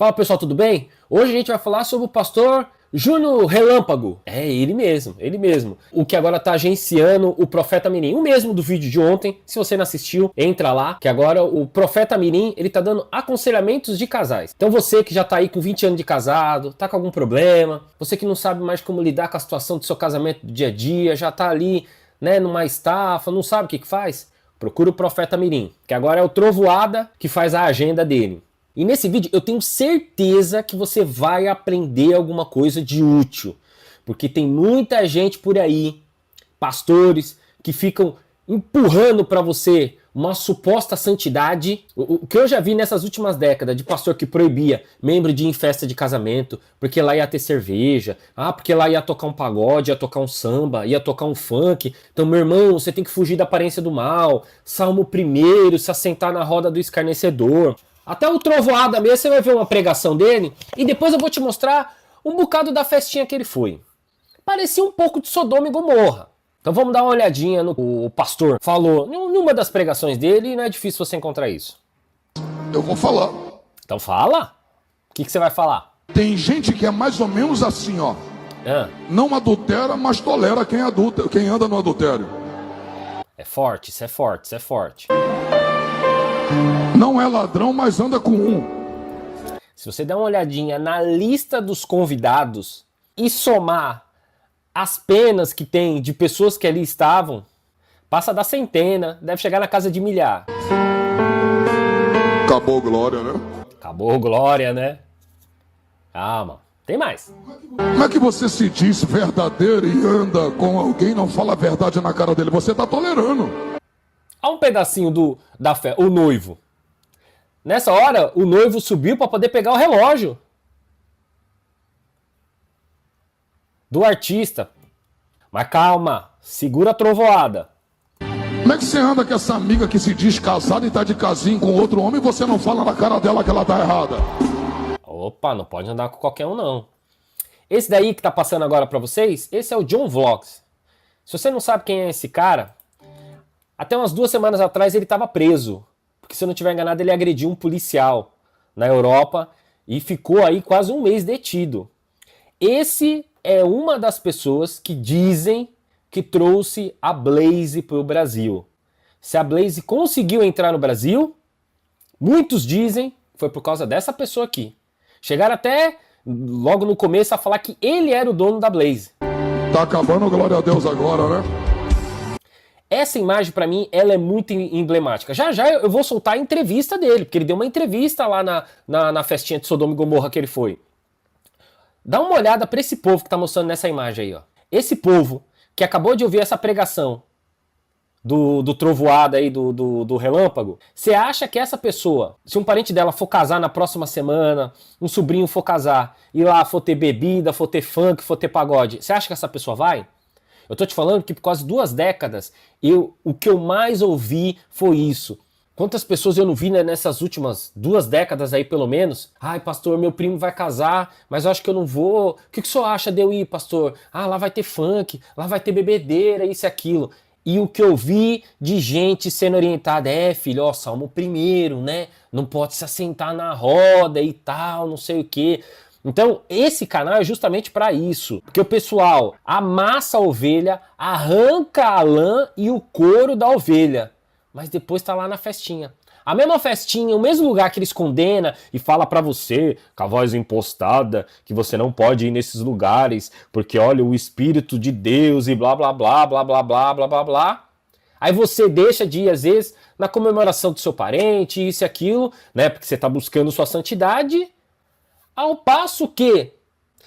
Fala pessoal, tudo bem? Hoje a gente vai falar sobre o pastor Júnior Relâmpago. É ele mesmo, ele mesmo. O que agora tá agenciando o Profeta Mirim. O mesmo do vídeo de ontem. Se você não assistiu, entra lá. Que agora o Profeta Mirim, ele tá dando aconselhamentos de casais. Então você que já tá aí com 20 anos de casado, tá com algum problema, você que não sabe mais como lidar com a situação do seu casamento do dia a dia, já tá ali, né, numa estafa, não sabe o que faz, procura o Profeta Mirim. Que agora é o Trovoada que faz a agenda dele. E nesse vídeo eu tenho certeza que você vai aprender alguma coisa de útil. Porque tem muita gente por aí, pastores, que ficam empurrando para você uma suposta santidade. O que eu já vi nessas últimas décadas de pastor que proibia membro de ir em festa de casamento, porque lá ia ter cerveja, porque lá ia tocar um pagode, ia tocar um samba, ia tocar um funk. Então, meu irmão, você tem que fugir da aparência do mal. Salmo 1, se assentar na roda do escarnecedor. Até o Trovoada mesmo, você vai ver uma pregação dele e depois eu vou te mostrar um bocado da festinha que ele foi. Parecia um pouco de Sodoma e Gomorra. Então vamos dar uma olhadinha no que o pastor falou numa das pregações dele e não é difícil você encontrar isso. Eu vou falar. Então fala. O que você vai falar? Tem gente que é mais ou menos assim, ó. Não adultera, mas tolera quem anda no adultério. É forte, isso é forte, isso é forte. Não é ladrão, mas anda com um. Se você der uma olhadinha na lista dos convidados e somar as penas que tem de pessoas que ali estavam, passa da centena, deve chegar na casa de milhar. Acabou glória, né? Acabou glória, né? Calma, tem mais. Como é que você se diz verdadeiro e anda com alguém e não fala a verdade na cara dele? Você tá tolerando. Há um pedacinho da fé, o noivo. Nessa hora, o noivo subiu para poder pegar o relógio do artista. Mas calma, segura a trovoada. Como é que você anda com essa amiga que se diz casada e tá de casinho com outro homem e você não fala na cara dela que ela tá errada? Opa, não pode andar com qualquer um não. Esse daí que tá passando agora para vocês, esse é o John Vlogs. Se você não sabe quem é esse cara, até umas 2 semanas atrás ele estava preso. Porque se eu não estiver enganado, ele agrediu um policial na Europa e ficou aí quase um mês detido. Esse é uma das pessoas que dizem que trouxe a Blaze para o Brasil. Se a Blaze conseguiu entrar no Brasil, muitos dizem que foi por causa dessa pessoa aqui. Chegaram até, logo no começo, a falar que ele era o dono da Blaze. Tá acabando, glória a Deus agora, né? Essa imagem, pra mim, ela é muito emblemática. Já já eu vou soltar a entrevista dele, porque ele deu uma entrevista lá na festinha de Sodoma e Gomorra que ele foi. Dá uma olhada pra esse povo que tá mostrando nessa imagem aí, ó. Esse povo que acabou de ouvir essa pregação do trovoada aí, do relâmpago, você acha que essa pessoa, se um parente dela for casar na próxima semana, um sobrinho for casar, e lá for ter bebida, for ter funk, for ter pagode, você acha que essa pessoa vai? Eu tô te falando que por quase 2 décadas, o que eu mais ouvi foi isso. Quantas pessoas eu não vi, né, nessas últimas 2 décadas aí, pelo menos? Ai, pastor, meu primo vai casar, mas eu acho que eu não vou. O que o senhor acha de eu ir, pastor? Lá vai ter funk, lá vai ter bebedeira, isso e aquilo. E o que eu vi de gente sendo orientada filho, ó, Salmo 1, né? Não pode se assentar na roda e tal, não sei o quê. Então, esse canal é justamente para isso, porque o pessoal amassa a ovelha, arranca a lã e o couro da ovelha, mas depois tá lá na festinha. A mesma festinha, o mesmo lugar que eles condenam e fala para você, com a voz impostada, que você não pode ir nesses lugares, porque olha, o Espírito de Deus e blá blá blá blá blá blá blá blá blá. Aí você deixa de ir, às vezes, na comemoração do seu parente, isso e aquilo, né, porque você tá buscando sua santidade. Ao passo que,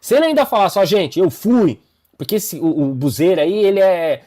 se ele ainda falar só, gente, eu fui, porque o Buzeira aí, ele é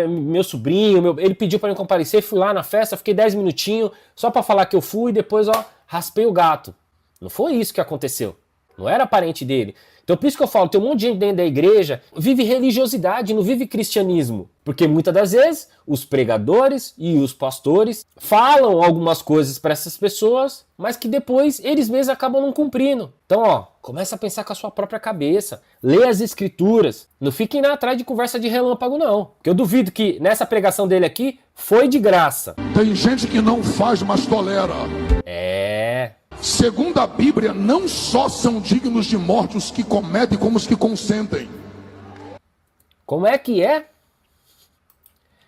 meu sobrinho, ele pediu para eu comparecer, fui lá na festa, fiquei 10 minutinhos, só para falar que eu fui, e depois, ó, raspei o gato. Não foi isso que aconteceu. Não era parente dele. Então por isso que eu falo, tem um monte de gente dentro da igreja, vive religiosidade, não vive cristianismo. Porque muitas das vezes, os pregadores e os pastores falam algumas coisas para essas pessoas, mas que depois eles mesmos acabam não cumprindo. Então, ó, começa a pensar com a sua própria cabeça. Lê as escrituras. Não fiquem atrás de conversa de relâmpago, não. Porque eu duvido que nessa pregação dele aqui foi de graça. Tem gente que não faz, mas tolera. É... Segundo a Bíblia, não só são dignos de morte os que cometem, como os que consentem. Como é que é?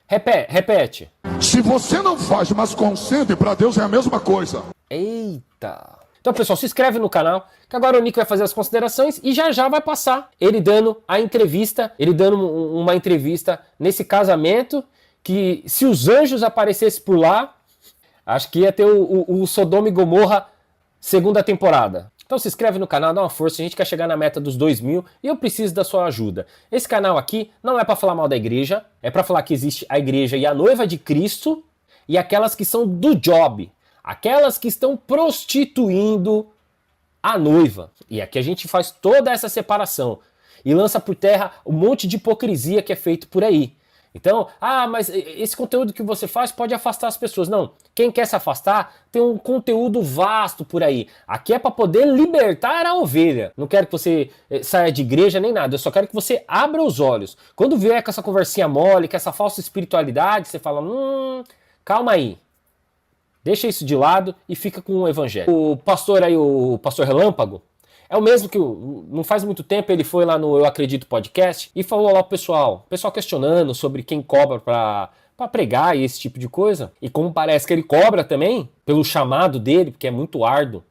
Repete. Se você não faz, mas consente, para Deus é a mesma coisa. Eita. Então, pessoal, se inscreve no canal, que agora o Nick vai fazer as considerações e já vai passar ele dando a entrevista, ele dando uma entrevista nesse casamento, que se os anjos aparecessem por lá, acho que ia ter o Sodoma e Gomorra segunda temporada. Então se inscreve no canal, dá uma força, a gente quer chegar na meta dos 2.000 e eu preciso da sua ajuda. Esse canal aqui não é para falar mal da igreja, é para falar que existe a igreja e a noiva de Cristo e aquelas que são do job, aquelas que estão prostituindo a noiva. E aqui a gente faz toda essa separação e lança por terra um monte de hipocrisia que é feito por aí. Então, mas esse conteúdo que você faz pode afastar as pessoas. Não, quem quer se afastar tem um conteúdo vasto por aí. Aqui é para poder libertar a ovelha. Não quero que você saia de igreja nem nada, eu só quero que você abra os olhos. Quando vier com essa conversinha mole, com essa falsa espiritualidade, você fala, calma aí. Deixa isso de lado e fica com o evangelho. O pastor aí, o pastor Relâmpago, é o mesmo que não faz muito tempo ele foi lá no Eu Acredito Podcast e falou lá pro pessoal questionando sobre quem cobra pra pregar e esse tipo de coisa. E como parece que ele cobra também, pelo chamado dele, porque é muito árduo,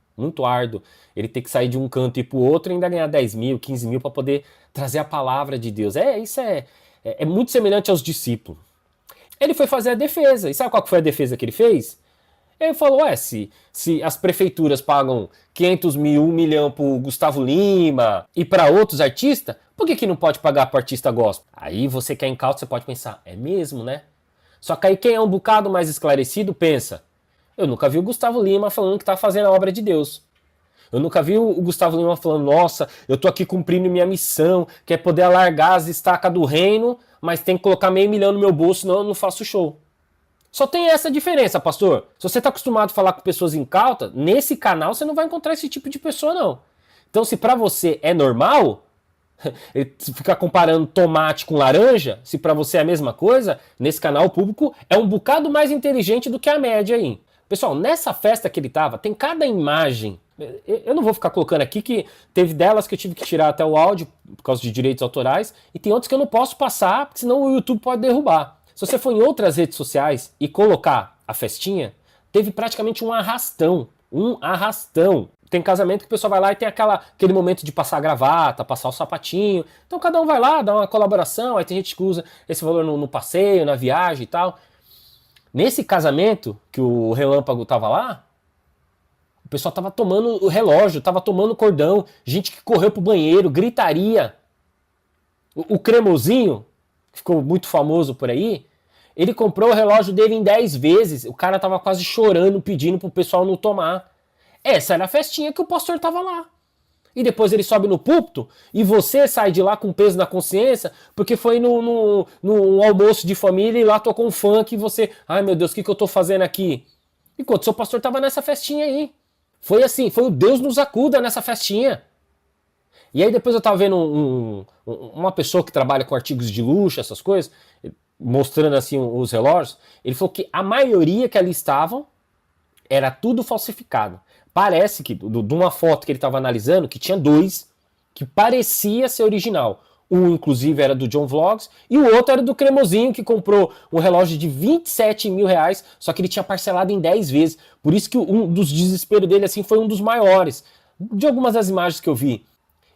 ele tem que sair de um canto e ir pro outro e ainda ganhar 10 mil, 15 mil para poder trazer a palavra de Deus. Isso é muito semelhante aos discípulos. Ele foi fazer a defesa. E sabe qual que foi a defesa que ele fez? Ele falou, se as prefeituras pagam 500 mil, 1 milhão pro Gustavo Lima e para outros artistas, por que não pode pagar pro artista gospel? Aí você que é incauto, você pode pensar, é mesmo, né? Só que aí quem é um bocado mais esclarecido pensa, eu nunca vi o Gustavo Lima falando que tá fazendo a obra de Deus. Eu nunca vi o Gustavo Lima falando, nossa, eu tô aqui cumprindo minha missão, que é poder alargar as estacas do reino, mas tem que colocar 500 mil no meu bolso, senão eu não faço show. Só tem essa diferença, pastor. Se você está acostumado a falar com pessoas incautas, nesse canal você não vai encontrar esse tipo de pessoa, não. Então, se para você é normal, ficar comparando tomate com laranja, se para você é a mesma coisa, nesse canal o público é um bocado mais inteligente do que a média aí. Pessoal, nessa festa que ele tava, tem cada imagem. Eu não vou ficar colocando aqui que teve delas que eu tive que tirar até o áudio por causa de direitos autorais, e tem outras que eu não posso passar, porque senão o YouTube pode derrubar. Se você for em outras redes sociais e colocar a festinha, teve praticamente um arrastão. Tem casamento que o pessoal vai lá e tem aquele momento de passar a gravata, passar o sapatinho. Então cada um vai lá, dá uma colaboração, aí tem gente que usa esse valor no passeio, na viagem e tal. Nesse casamento, que o Relâmpago tava lá, o pessoal tava tomando o relógio, tava tomando o cordão, gente que correu pro banheiro, gritaria. O Cremosinho, que ficou muito famoso por aí, ele comprou o relógio dele em 10 vezes. O cara tava quase chorando, pedindo pro pessoal não tomar. Essa era a festinha que o pastor tava lá. E depois ele sobe no púlpito e você sai de lá com peso na consciência porque foi no almoço de família e lá tocou um funk e você... Ai meu Deus, o que eu tô fazendo aqui? Enquanto seu pastor tava nessa festinha aí. Foi assim, foi o Deus nos acuda nessa festinha. E aí depois eu tava vendo uma pessoa que trabalha com artigos de luxo, essas coisas, mostrando assim os relógios, ele falou que a maioria que ali estavam era tudo falsificado. Parece que, de uma foto que ele estava analisando, que tinha 2 que parecia ser original. Um, inclusive, era do John Vlogs, e o outro era do Cremosinho, que comprou um relógio de 27 mil reais, só que ele tinha parcelado em 10 vezes. Por isso que um dos desesperos dele assim, foi um dos maiores, de algumas das imagens que eu vi.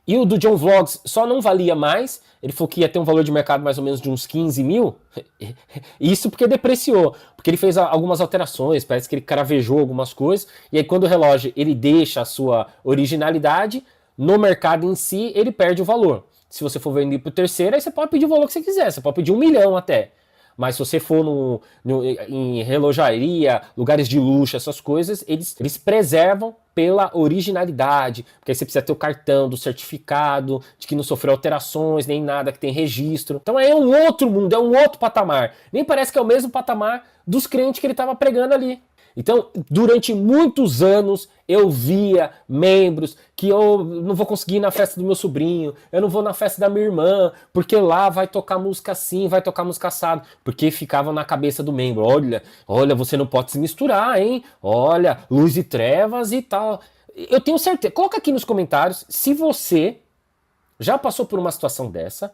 E o do John Vlogs só não valia mais, ele falou que ia ter um valor de mercado mais ou menos de uns 15 mil, isso porque depreciou, porque ele fez algumas alterações, parece que ele caravejou algumas coisas, e aí quando o relógio ele deixa a sua originalidade, no mercado em si ele perde o valor. Se você for vender para o terceiro, aí você pode pedir o valor que você quiser, você pode pedir 1 milhão até. Mas se você for em relojaria, lugares de luxo, essas coisas, eles preservam pela originalidade, porque aí você precisa ter o cartão do certificado, de que não sofreu alterações, nem nada, que tem registro. Então é um outro mundo, é um outro patamar. Nem parece que é o mesmo patamar dos crentes que ele estava pregando ali. Então, durante muitos anos, eu via membros que eu não vou conseguir ir na festa do meu sobrinho, eu não vou na festa da minha irmã, porque lá vai tocar música assim, vai tocar música assado, porque ficava na cabeça do membro, olha, você não pode se misturar, hein? Olha, luz e trevas e tal. Eu tenho certeza, coloca aqui nos comentários se você já passou por uma situação dessa,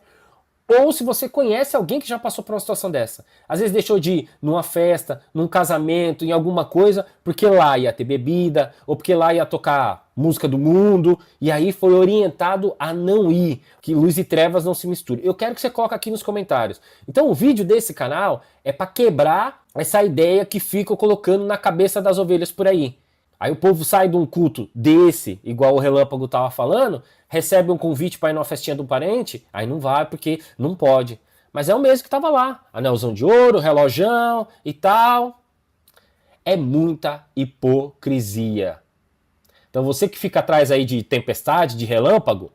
ou se você conhece alguém que já passou por uma situação dessa. Às vezes deixou de ir numa festa, num casamento, em alguma coisa, porque lá ia ter bebida, ou porque lá ia tocar música do mundo, e aí foi orientado a não ir, que luz e trevas não se misturam. Eu quero que você coloque aqui nos comentários. Então o vídeo desse canal é para quebrar essa ideia que ficam colocando na cabeça das ovelhas por aí. Aí o povo sai de um culto desse, igual o Relâmpago tava falando, recebe um convite para ir numa festinha de um parente, aí não vai porque não pode. Mas é o mesmo que tava lá, anelzão de ouro, relojão e tal. É muita hipocrisia. Então você que fica atrás aí de tempestade, de relâmpago,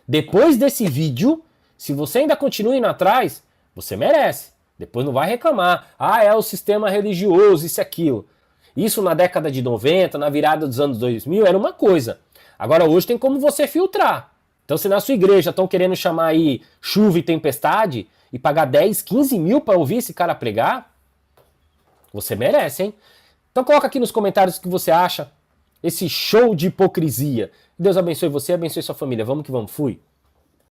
depois desse vídeo, se você ainda continua indo atrás, você merece. Depois não vai reclamar. Ah, é o sistema religioso, isso e aquilo. Isso na década de 90, na virada dos anos 2000, era uma coisa. Agora hoje tem como você filtrar. Então se na sua igreja estão querendo chamar aí chuva e tempestade e pagar 10, 15 mil para ouvir esse cara pregar, você merece, hein? Então coloca aqui nos comentários o que você acha. Esse show de hipocrisia. Deus abençoe você, abençoe sua família. Vamos que vamos, fui.